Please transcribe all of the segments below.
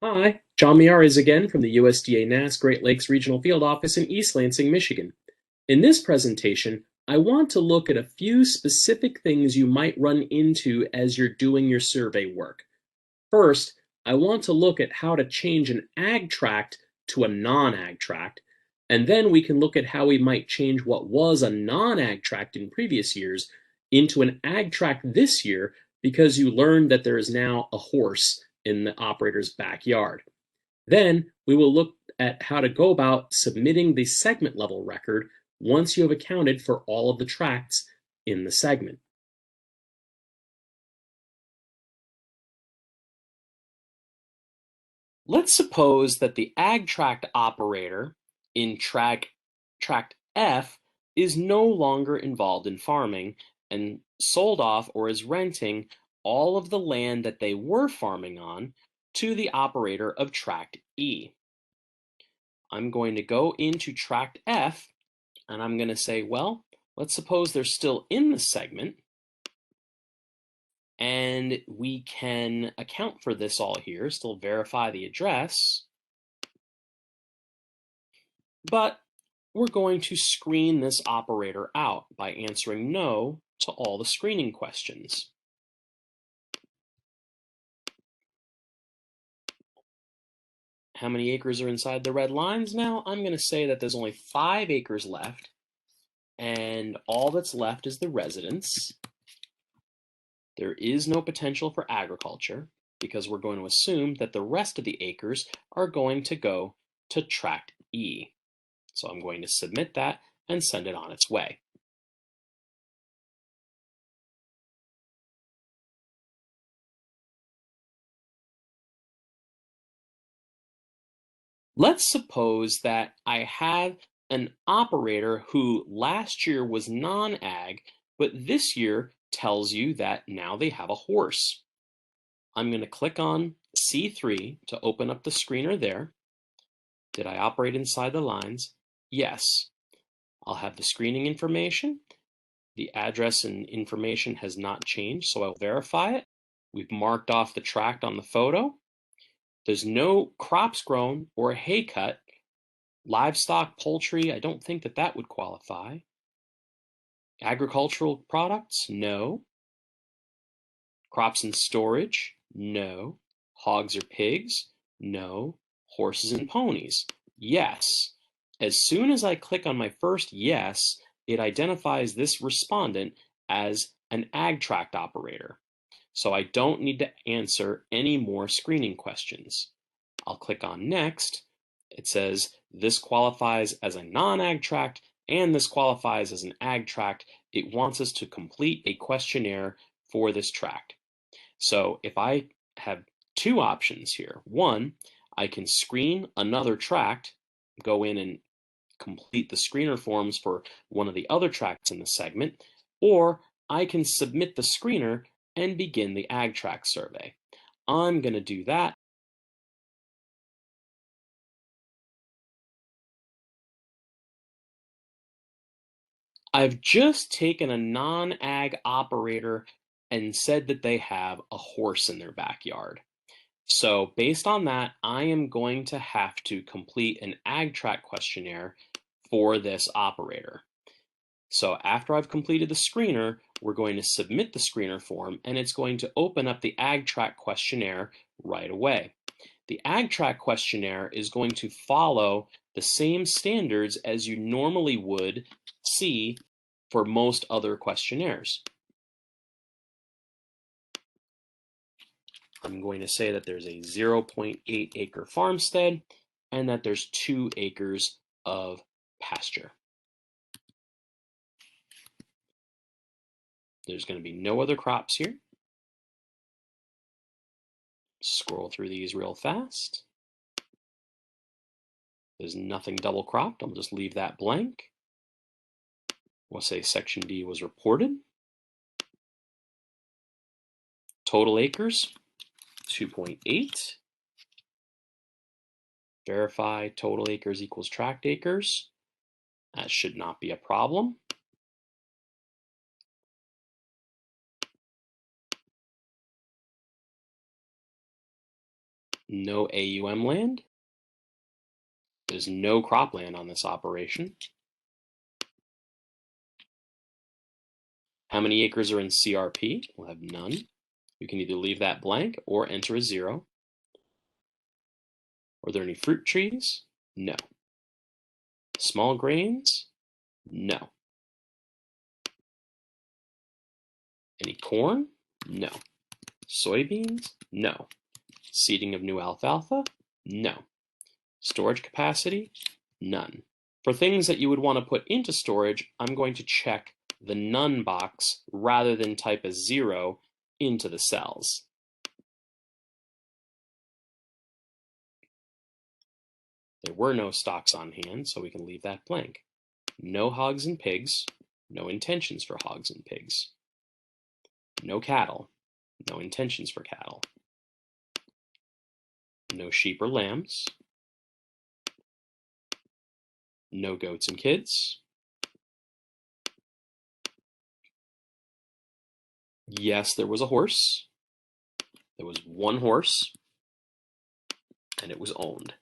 Hi, John Miares again from the USDA NASS Great Lakes Regional Field Office in East Lansing, Michigan. In this presentation, I want to look at a few specific things you might run into as you're doing your survey work. First, I want to look at how to change an ag tract to a non-ag tract, and then we can look at how we might change what was a non-ag tract in previous years into an ag tract this year because you learned that there is now a horse in the operator's backyard. Then we will look at how to go about submitting the segment level record once you have accounted for all of the tracts in the segment. Let's suppose that the ag tract operator in tract F is no longer involved in farming and sold off or is renting all of the land that they were farming on to the operator of tract E. I'm going to go into tract F and I'm going to say, well, let's suppose they're still in the segment and we can account for this all here, still verify the address, but we're going to screen this operator out by answering no to all the screening questions. How many acres are inside the red lines now? I'm going to say that there's only 5 acres left, and all that's left is the residence. There is no potential for agriculture because we're going to assume that the rest of the acres are going to go to tract E. So I'm going to submit that and send it on its way. Let's suppose that I have an operator who last year was non-ag, but this year tells you that now they have a horse. I'm going to click on C3 to open up the screener there. Did I operate inside the lines? Yes. I'll have the screening information. The address and information has not changed, so I'll verify it. We've marked off the tract on the photo. There's no crops grown or hay cut. Livestock, poultry, I don't think that that would qualify. Agricultural products, no. Crops and storage, no. Hogs or pigs, no. Horses and ponies, yes. As soon as I click on my first yes, it identifies this respondent as an ag tract operator. So I don't need to answer any more screening questions. I'll click on next. It says this qualifies as a non-ag tract and this qualifies as an ag tract. It wants us to complete a questionnaire for this tract. So if I have 2 options here, one, I can screen another tract, go in and complete the screener forms for one of the other tracts in the segment, or I can submit the screener and begin the ag tract survey. I'm going to do that. I've just taken a non-ag operator and said that they have a horse in their backyard. So based on that, I am going to have to complete an ag tract questionnaire for this operator. So after I've completed the screener, we're going to submit the screener form and it's going to open up the ag tract questionnaire right away. The ag tract questionnaire is going to follow the same standards as you normally would see for most other questionnaires. I'm going to say that there's a 0.8 acre farmstead and that there's 2 acres of pasture. There's going to be no other crops here. Scroll through these real fast. There's nothing double cropped. I'll just leave that blank. We'll say section D was reported. Total acres, 2.8. Verify total acres equals tract acres. That should not be a problem. No AUM land. There's no cropland on this operation. How many acres are in CRP? We'll have none. You can either leave that blank or enter a 0. Are there any fruit trees? No. Small grains? No. Any corn? No. Soybeans? No. Seeding of new alfalfa? No. Storage capacity? None. For things that you would want to put into storage, I'm going to check the none box rather than type a 0 into the cells. There were no stocks on hand, so we can leave that blank. No hogs and pigs, no intentions for hogs and pigs. No cattle, no intentions for cattle. No sheep or lambs. No goats and kids. Yes, there was a horse. There was one horse, and it was owned.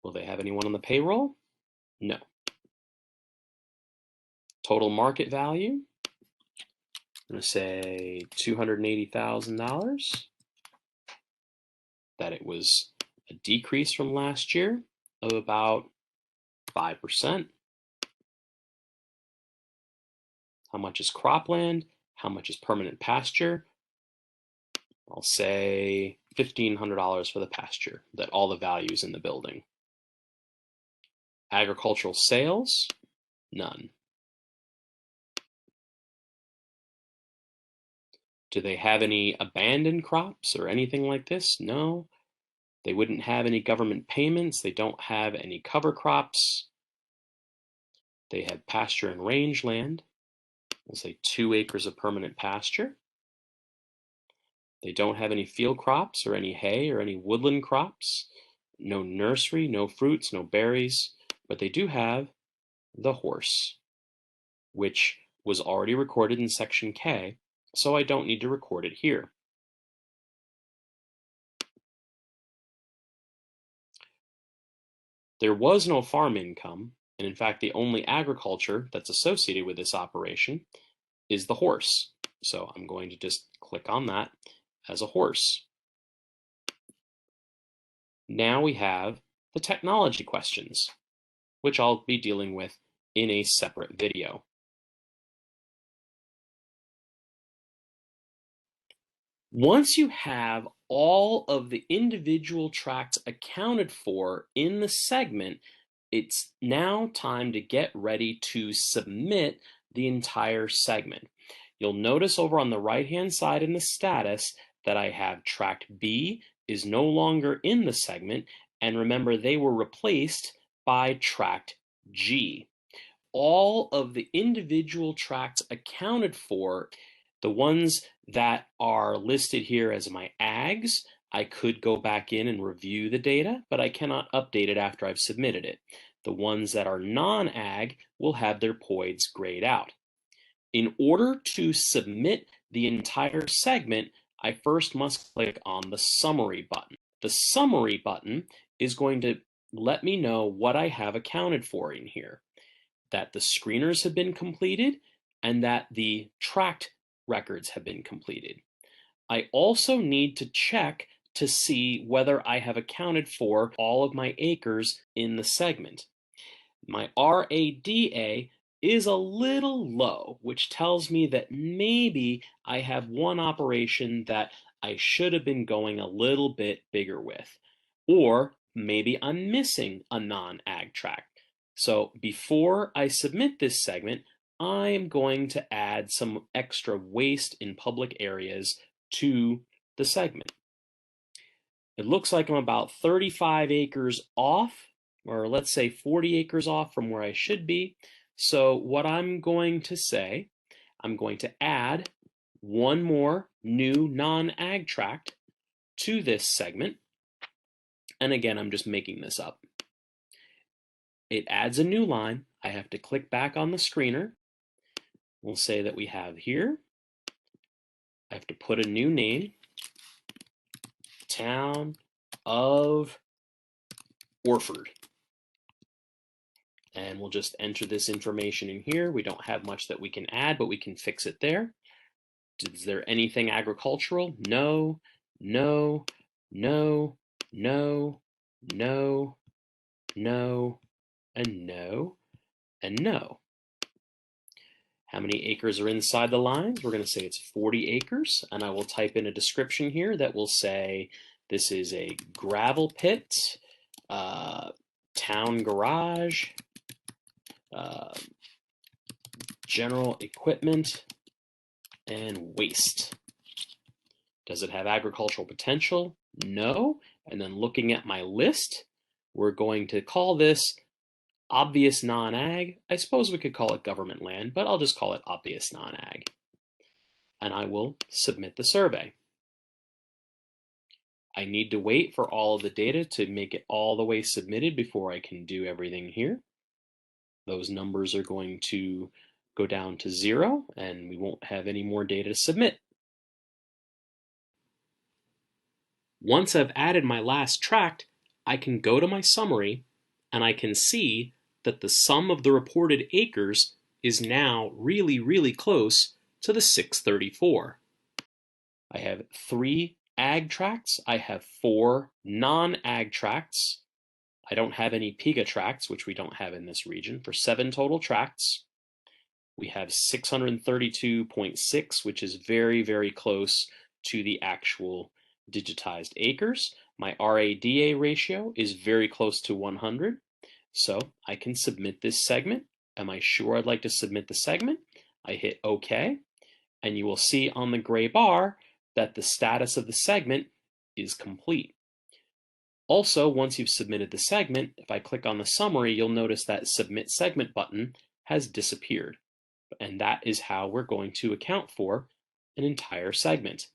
Will they have anyone on the payroll? No. Total market value, I'm going to say $280,000. That it was a decrease from last year of about 5%. How much is cropland? How much is permanent pasture? I'll say $1,500 for the pasture, that all the values in the building. Agricultural sales, none. Do they have any abandoned crops or anything like this? No. They wouldn't have any government payments. They don't have any cover crops. They have pasture and rangeland. We'll say 2 acres of permanent pasture. They don't have any field crops or any hay or any woodland crops. No nursery, no fruits, no berries, but they do have the horse, which was already recorded in section K, so I don't need to record it here. There was no farm income, and in fact, the only agriculture that's associated with this operation is the horse. So I'm going to just click on that as a horse. Now we have the technology questions, which I'll be dealing with in a separate video. Once you have all of the individual tracts accounted for in the segment, it's now time to get ready to submit the entire segment. You'll notice over on the right-hand side in the status that I have tract B is no longer in the segment, and remember they were replaced by tract G. All of the individual tracts accounted for, the ones that are listed here as my ags, I could go back in and review the data, but I cannot update it after I've submitted it. The ones that are non-ag will have their POIDs grayed out. In order to submit the entire segment, I first must click on the summary button. The summary button is going to let me know what I have accounted for in here, that the screeners have been completed and that the tract records have been completed. I also need to check to see whether I have accounted for all of my acres in the segment. My RADA is a little low, which tells me that maybe I have one operation that I should have been going a little bit bigger with, or maybe I'm missing a non-ag tract. So before I submit this segment, I'm going to add some extra waste in public areas to the segment. It looks like I'm about 35 acres off, or let's say 40 acres off from where I should be. So what I'm going to say, I'm going to add one more new non-ag tract to this segment. And again, I'm just making this up. It adds a new line. I have to click back on the screener. We'll say that we have here I have to put a new name, Town of Orford. And we'll just enter this information in here. We don't have much that we can add, but we can fix it there. Is there anything agricultural? No, no, no, no, no, no, and no, and no. How many acres are inside the lines? We're going to say it's 40 acres, and I will type in a description here that will say this is a gravel pit, town garage, general equipment, and waste. Does it have agricultural potential? No. And then looking at my list, we're going to call this obvious non-ag. I suppose we could call it government land, but I'll just call it obvious non-ag. And I will submit the survey. I need to wait for all of the data to make it all the way submitted before I can do everything here. Those numbers are going to go down to 0, and we won't have any more data to submit. Once I've added my last tract, I can go to my summary and I can see that the sum of the reported acres is now really, really close to the 634. I have 3 ag tracts. I have 4 non-ag tracts. I don't have any PIGA tracts, which we don't have in this region, for 7 total tracts. We have 632.6, which is very, very close to the actual digitized acres. My RADA ratio is very close to 100, so I can submit this segment. Am I sure I'd like to submit the segment? I hit OK, and you will see on the gray bar that the status of the segment is complete. Also, once you've submitted the segment, if I click on the summary, you'll notice that Submit Segment button has disappeared. And that is how we're going to account for an entire segment.